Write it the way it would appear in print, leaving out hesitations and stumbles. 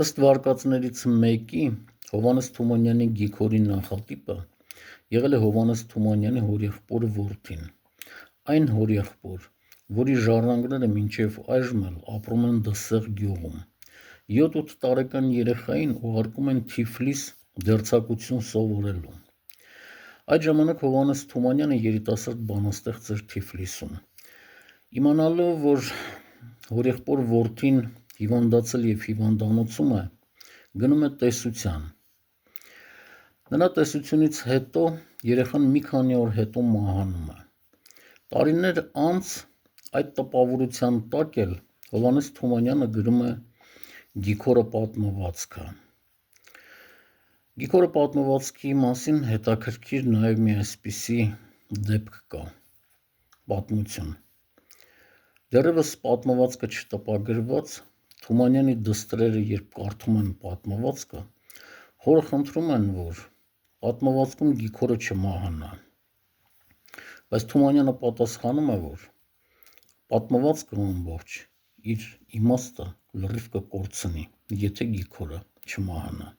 Ըստ վարկածներից մեկի Հովհաննես Թումանյանի Գիգորի նախատիպը եղել է Հովհաննես Թումանյանի հորեղբոր որդին, այն հորեղբոր, որի ժառանգները մինչև այժմ էլ ապրում են Դսեղ գյուղում, 7-8 տարեկան երեխային ուղարկում են Թիֆլիս դերձակություն սովորելու։ Այդ ժամանակ Հովհաննես Թումանյանը երիտասարդ բանաստեղծ էր Թիֆլիսում։ Իմանալով, որ հորեղբոր որդին հիվանդացել և հիվանդանոցում է, գնում է տեսության։ Նրա տեսությունից հետո երեխան մի քանի օր հետո մահանում է։ Տարիներ անց այդ տպավորության տակ էլ Հովհաննես Թումանյանը գրում է Գիգորը պատմվածքը։ Գիգորը պատմվածքի մասին հետաքրքիր նաև մի այսպիսի դեպք կա, պատմություն։ Դեռևս պատմվածքը չտպագրված, Թումանյանի դստրերը, երբ կարդում են պատմվածքը, հորը խնդրում են, որ պատմվածքում Գիգորը չմահանա։ Բայց Թումանյանը պատասխանում է, որ պատմվածքը ամբողջ իր իմաստը լրիվ կկորցնի, եթե Գիգորը չմահանա։